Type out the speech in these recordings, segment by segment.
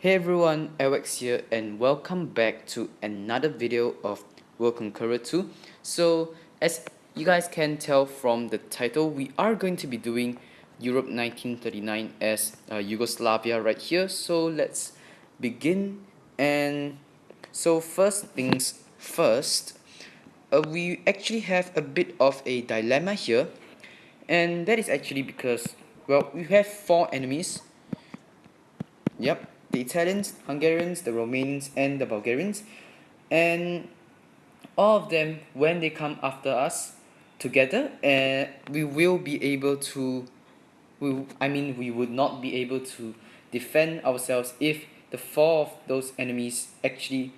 Hey everyone, Alex here and welcome back to another video of World Conqueror 2. So as you guys can tell from the title, we are going to be doing Europe 1939 as Yugoslavia right here. So let's begin. And so first things first, we actually have a bit of a dilemma here, and that is actually because, well, we have four enemies. Yep, the Italians, Hungarians, the Romanians, and the Bulgarians. And all of them, when they come after us together, we will be able to. We would not be able to defend ourselves if the four of those enemies actually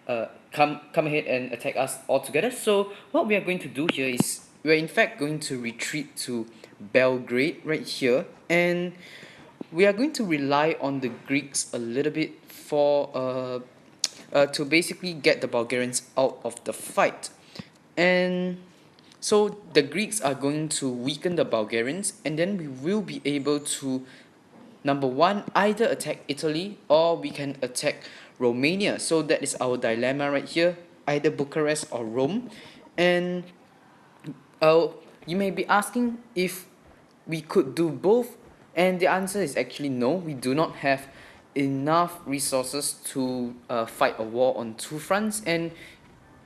come ahead and attack us all together. So what we are going to do here is we're in fact going to retreat to Belgrade right here, and we are going to rely on the Greeks a little bit for to basically get the Bulgarians out of the fight. And so the Greeks are going to weaken the Bulgarians, and then we will be able to, number one, either attack Italy or we can attack Romania. So that is our dilemma right here, either Bucharest or Rome. And uh, you may be asking if we could do both, and the answer is actually no. We do not have enough resources to fight a war on two fronts, and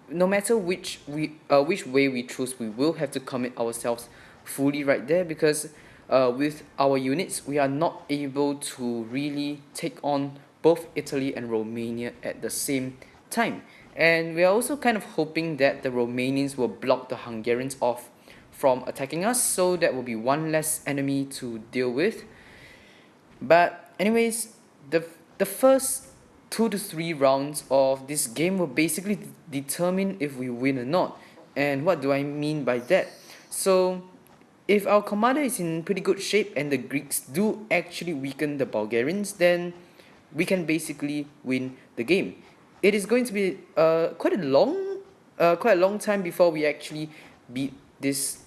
no matter which way we choose, we will have to commit ourselves fully right there, because with our units we are not able to really take on both Italy and Romania at the same time. And we are also kind of hoping that the Romanians will block the Hungarians off from attacking us, so that will be one less enemy to deal with. But anyways, the first 2 to 3 rounds of this game will basically determine if we win or not. And what do I mean by that? So if our commander is in pretty good shape and the Greeks do actually weaken the Bulgarians, then we can basically win the game. It is going to be quite a long time before we actually beat this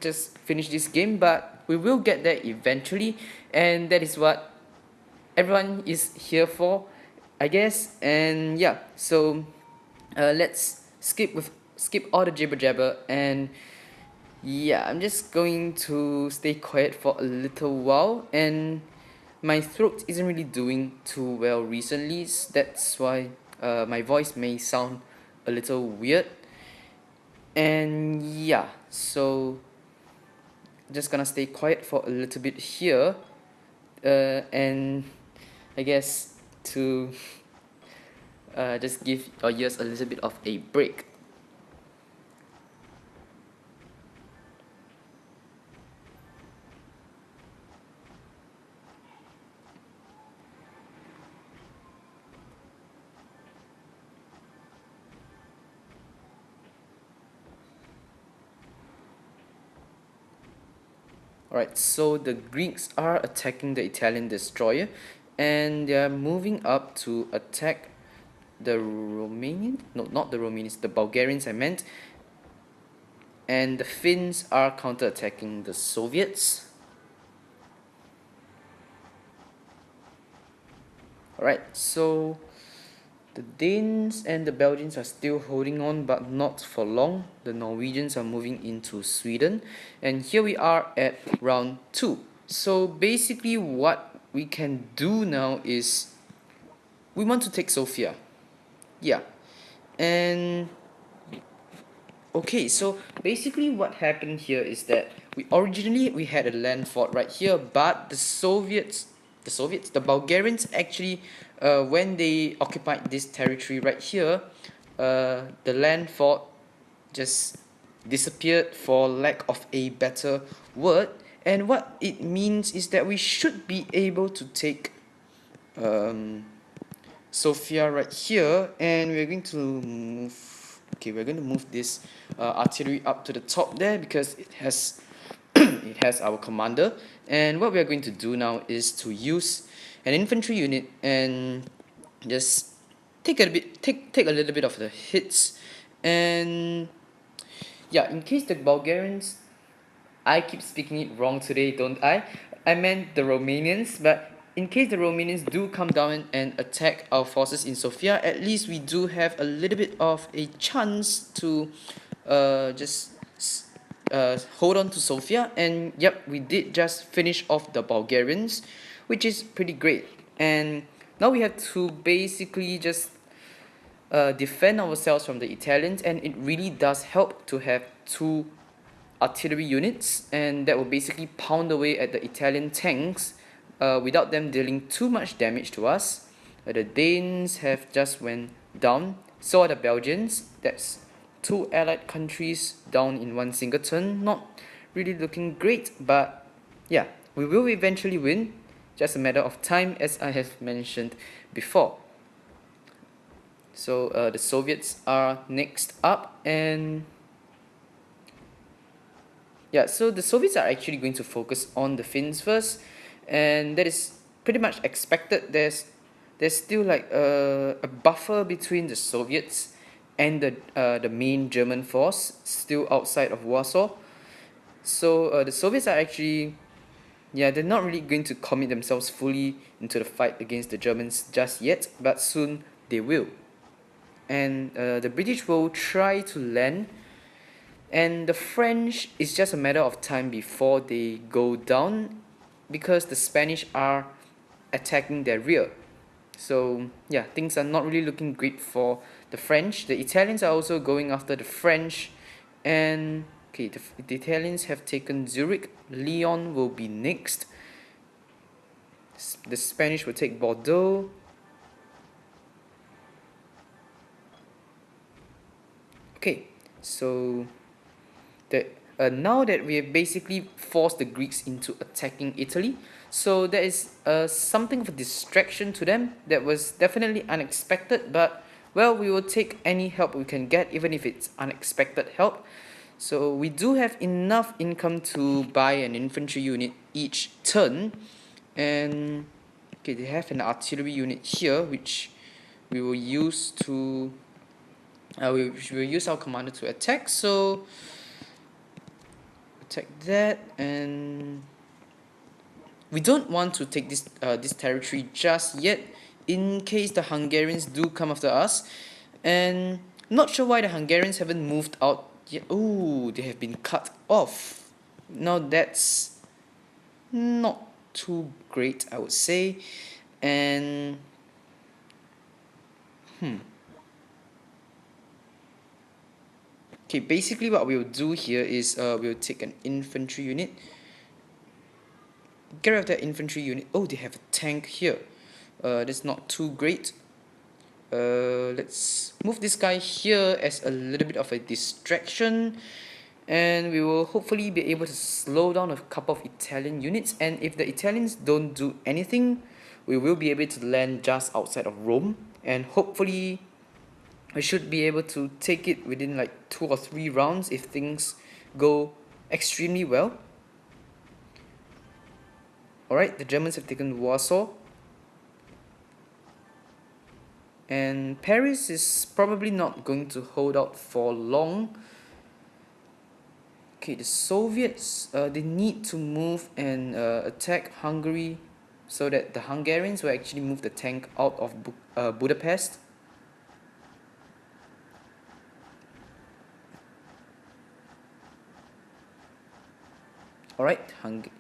just finish this game, but we will get there eventually, and that is what everyone is here for, I guess. And yeah, so let's skip all the jibber jabber, and yeah, I'm just going to stay quiet for a little while, and my throat isn't really doing too well recently. That's why my voice may sound a little weird. And yeah, so just gonna stay quiet for a little bit here, and I guess to just give your ears a little bit of a break. Alright, so the Greeks are attacking the Italian destroyer, and they are moving up to attack the Romanian? No, not the Romanians, the Bulgarians I meant. And the Finns are counter-attacking the Soviets. Alright, so the Danes and the Belgians are still holding on, but not for long. The Norwegians are moving into Sweden, and here we are at round 2. So basically what we can do now is we want to take Sofia. Yeah. And okay, so basically what happened here is that we had a land fort right here, but the Bulgarians actually, when they occupied this territory right here, the land fort just disappeared, for lack of a better word. And what it means is that we should be able to take Sofia right here, and we're going to move. Okay, we're going to move this artillery up to the top there, because it has it has our commander. And what we are going to do now is to use an infantry unit and just take a little bit of the hits. And yeah, in case the Bulgarians, I keep speaking it wrong today, don't I? I meant the Romanians, but in case the Romanians do come down and attack our forces in Sofia, at least we do have a little bit of a chance to just hold on to Sofia. And yep, we did just finish off the Bulgarians, which is pretty great. And now we have to basically just defend ourselves from the Italians, and it really does help to have two artillery units, and that will basically pound away at the Italian tanks without them dealing too much damage to us. The Danes have just went down, so are the Belgians. That's two allied countries down in one single turn. Not really looking great, but yeah, we will eventually win. Just a matter of time, as I have mentioned before. So the Soviets are next up, and yeah, so the Soviets are actually going to focus on the Finns first, and that is pretty much expected. There's still like a buffer between the Soviets and the main German force still outside of Warsaw. So the Soviets are actually, yeah, they're not really going to commit themselves fully into the fight against the Germans just yet, but soon they will. And the British will try to land, and the French is just a matter of time before they go down, because the Spanish are attacking their rear. So yeah, things are not really looking great for the French. The Italians are also going after the French, and okay, the Italians have taken Zurich. Lyon will be next. The Spanish will take Bordeaux. Okay, so now that we have basically forced the Greeks into attacking Italy, so there is something of a distraction to them that was definitely unexpected, but well, we will take any help we can get, even if it's unexpected help. So we do have enough income to buy an infantry unit each turn, and okay, they have an artillery unit here, which we will use to we will use our commander to attack. So attack that, and we don't want to take this territory just yet, in case the Hungarians do come after us. And not sure why the Hungarians haven't moved out yet. Oh, they have been cut off. Now that's not too great, I would say. And okay, basically what we'll do here is we'll take an infantry unit. Get rid of that infantry unit. Oh, they have a tank here. That's not too great. Let's move this guy here as a little bit of a distraction, and we will hopefully be able to slow down a couple of Italian units. And if the Italians don't do anything, we will be able to land just outside of Rome, and hopefully I should be able to take it within like 2 or 3 rounds if things go extremely well. Alright, the Germans have taken Warsaw, and Paris is probably not going to hold out for long. Okay, the Soviets, they need to move and attack Hungary, so that the Hungarians will actually move the tank out of Budapest. Alright,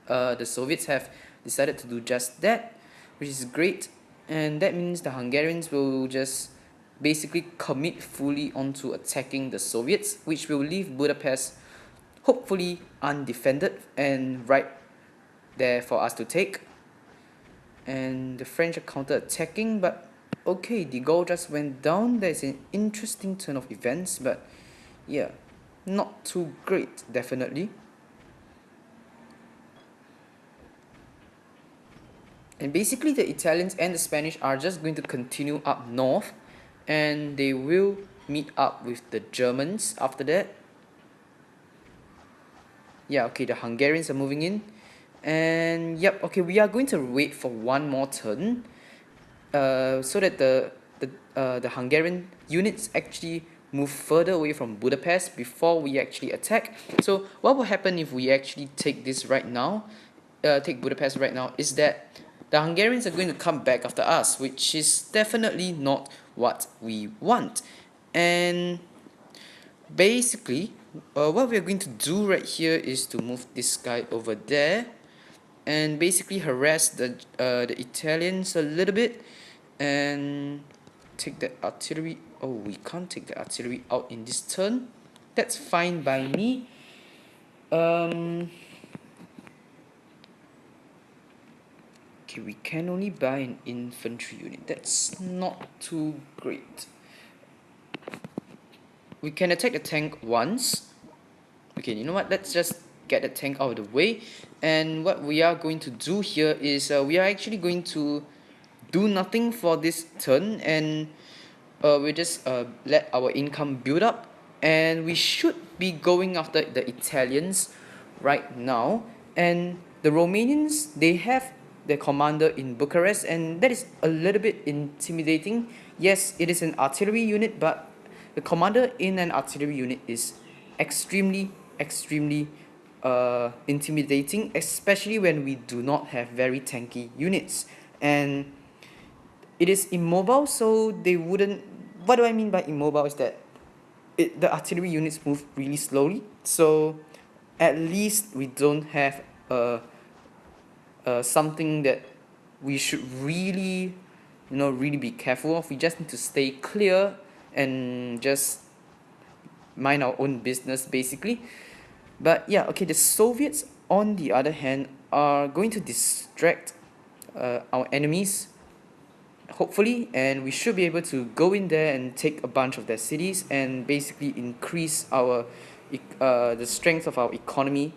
the Soviets have decided to do just that, which is great, and that means the Hungarians will just basically commit fully onto attacking the Soviets, which will leave Budapest hopefully undefended and right there for us to take. And the French are counter-attacking, but okay, the goal just went down. There's an interesting turn of events, but yeah, not too great, definitely. And basically the Italians and the Spanish are just going to continue up north, and they will meet up with the Germans after that. Yeah, okay, the Hungarians are moving in. And yep, okay, we are going to wait for one more turn, so that the Hungarian units actually move further away from Budapest before we actually attack. So what will happen if we actually take this right now, take Budapest right now, is that the Hungarians are going to come back after us, which is definitely not what we want. And basically, what we're going to do right here is to move this guy over there and basically harass the Italians a little bit and take the artillery. Oh, we can't take the artillery out in this turn. That's fine by me. Okay, we can only buy an infantry unit. That's not too great. We can attack the tank once. Okay, you know what? Let's just get the tank out of the way. And what we are going to do here is we are actually going to do nothing for this turn, and we just let our income build up, and we should be going after the Italians right now. And the Romanians, they have their commander in Bucharest, and that is a little bit intimidating. Yes, it is an artillery unit, but the commander in an artillery unit is extremely intimidating, especially when we do not have very tanky units. And it is immobile, so they wouldn't. What do I mean by immobile is that the artillery units move really slowly, so at least we don't have something that we should really really be careful of. We just need to stay clear and just mind our own business, basically. But yeah, okay, the Soviets on the other hand are going to distract our enemies, hopefully, and we should be able to go in there and take a bunch of their cities and basically increase the strength of our economy.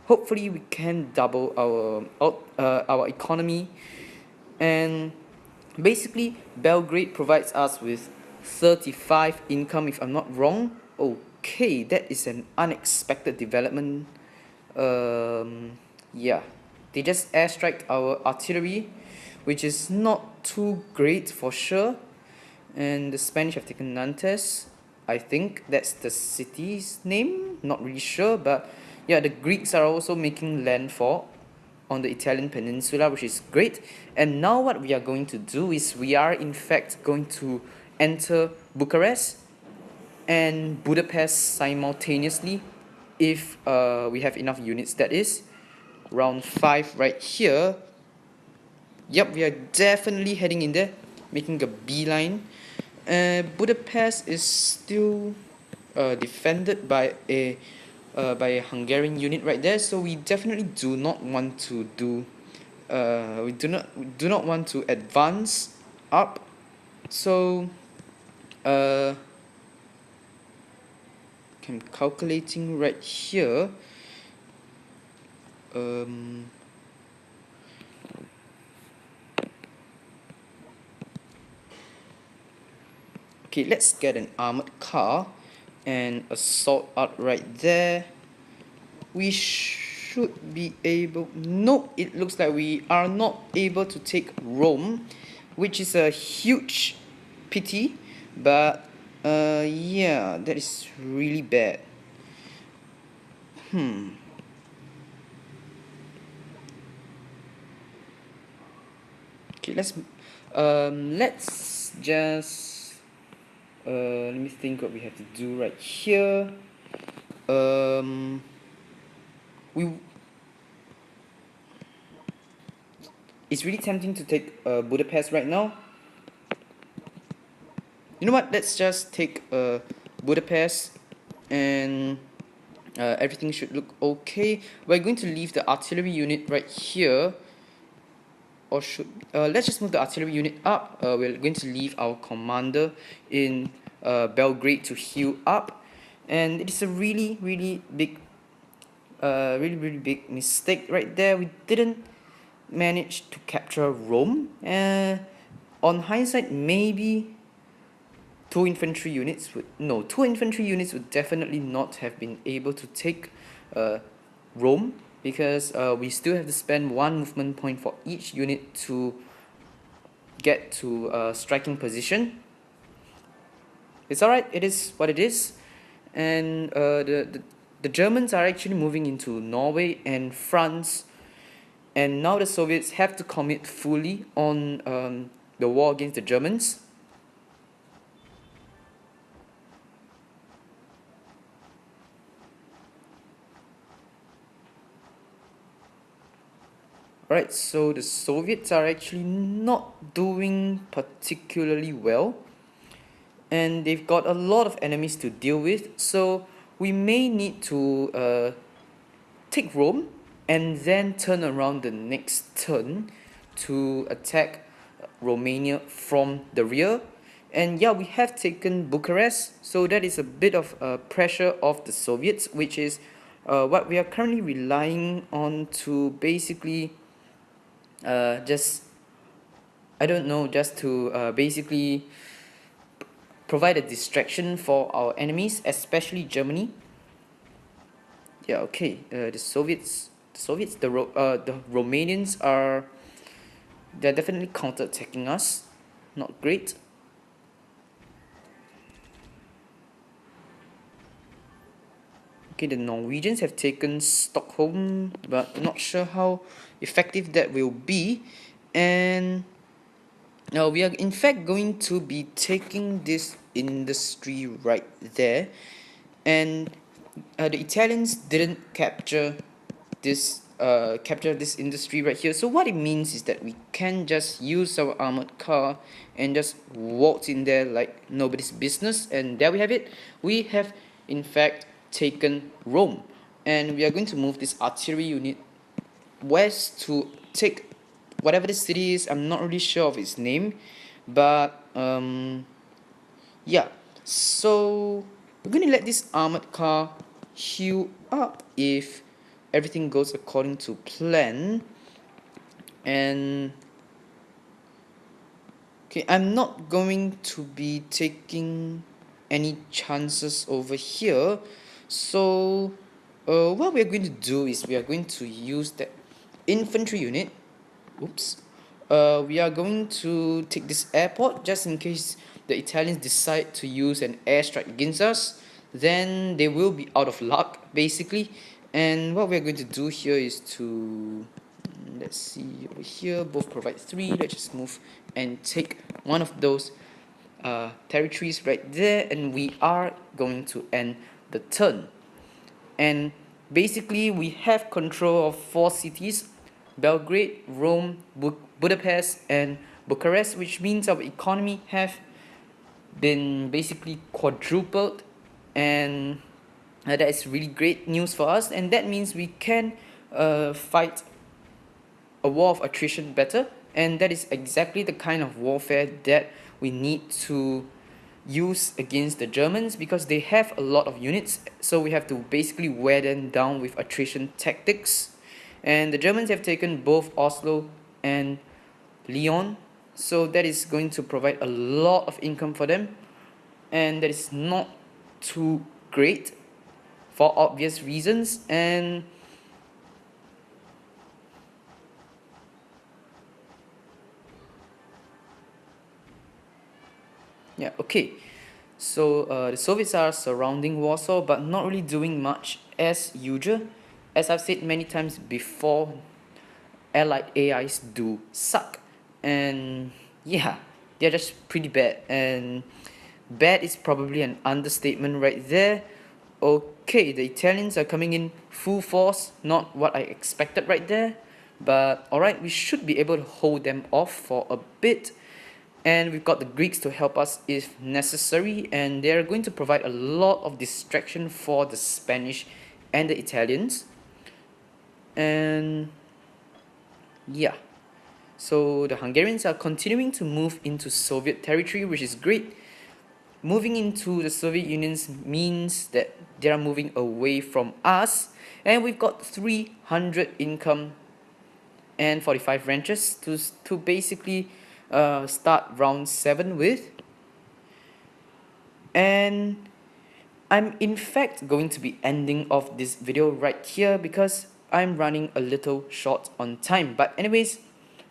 Hopefully we can double our economy. And basically Belgrade provides us with 35 income, if I'm not wrong. Okay, that is an unexpected development. Yeah, they just airstriked our artillery, which is not too great for sure. And the Spanish have taken Nantes. I think that's the city's name, not really sure, but yeah, the Greeks are also making landfall on the Italian peninsula, which is great. And now what we are going to do is we are in fact going to enter Bucharest and Budapest simultaneously, if we have enough units, that is. Round 5 right here. Yep, we are definitely heading in there, making a beeline. Budapest is still defended by a Hungarian unit right there, so we definitely do not want to do. We do not want to advance up. So, I'm calculating right here. Okay, let's get an armored car and assault out right there. We should be able. Nope, it looks like we are not able to take Rome, which is a huge pity. But yeah, that is really bad. Okay, let's just let me think what we have to do right here. It's really tempting to take Budapest right now. You know what? Let's just take Budapest, and everything should look okay. We're going to leave the artillery unit right here, or should let's just move the artillery unit up. We're going to leave our commander in Belgrade to heal up, and it is a really big mistake right there. We didn't manage to capture Rome. On hindsight, maybe two infantry units would definitely not have been able to take Rome, because we still have to spend one movement point for each unit to get to striking position. It's alright, it is what it is. And the Germans are actually moving into Norway and France, and now the Soviets have to commit fully on the war against the Germans. Alright, so the Soviets are actually not doing particularly well, and they've got a lot of enemies to deal with, so we may need to take Rome and then turn around the next turn to attack Romania from the rear. And yeah, we have taken Bucharest, so that is a bit of pressure of the Soviets, which is what we are currently relying on to basically just, I don't know, just to basically provide a distraction for our enemies, especially Germany. Yeah, okay. The Romanians are, they're definitely counter-attacking us. Not great. Okay, the Norwegians have taken Stockholm, but not sure how effective that will be. And now we are in fact going to be taking this industry right there, and the Italians didn't capture this industry right here. So what it means is that we can just use our armored car and just waltz in there like nobody's business, and there we have it. We have in fact taken Rome, and we are going to move this artillery unit west to take whatever the city is. I'm not really sure of its name, but yeah, so we're going to let this armored car heal up if everything goes according to plan. And okay, I'm not going to be taking any chances over here, so what we're going to do is we are going to use that infantry unit. Oops. We are going to take this airport just in case the Italians decide to use an airstrike against us. Then they will be out of luck, basically. And what we're going to do here is to, let's see over here, both provide 3. Let's just move and take one of those territories right there, and we are going to end the turn. And basically we have control of 4 cities: Belgrade, Rome, Budapest and Bucharest, which means our economy have been basically quadrupled, and that is really great news for us, and that means we can fight a war of attrition better, and that is exactly the kind of warfare that we need to use against the Germans, because they have a lot of units, so we have to basically wear them down with attrition tactics. And the Germans have taken both Oslo and Lyon, so that is going to provide a lot of income for them, and that is not too great for obvious reasons. And yeah, okay, so the Soviets are surrounding Warsaw but not really doing much as usual. As I've said many times before, allied AIs do suck, and yeah, they're just pretty bad, and bad is probably an understatement right there. Okay, the Italians are coming in full force, not what I expected right there, but alright, we should be able to hold them off for a bit. And we've got the Greeks to help us if necessary, and they're going to provide a lot of distraction for the Spanish and the Italians. And yeah, so the Hungarians are continuing to move into Soviet territory, which is great. Moving into the Soviet Union means that they are moving away from us, and we've got 300 income and 45 ranches to basically start round 7 with. And I'm in fact going to be ending off this video right here because I'm running a little short on time. But anyways,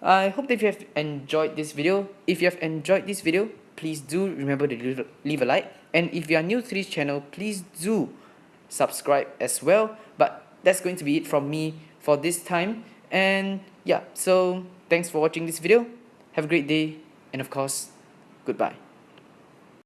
I hope that you have enjoyed this video. If you have enjoyed this video, please do remember to leave a like. And if you are new to this channel, please do subscribe as well. But that's going to be it from me for this time. And yeah, so thanks for watching this video. Have a great day, and of course, goodbye.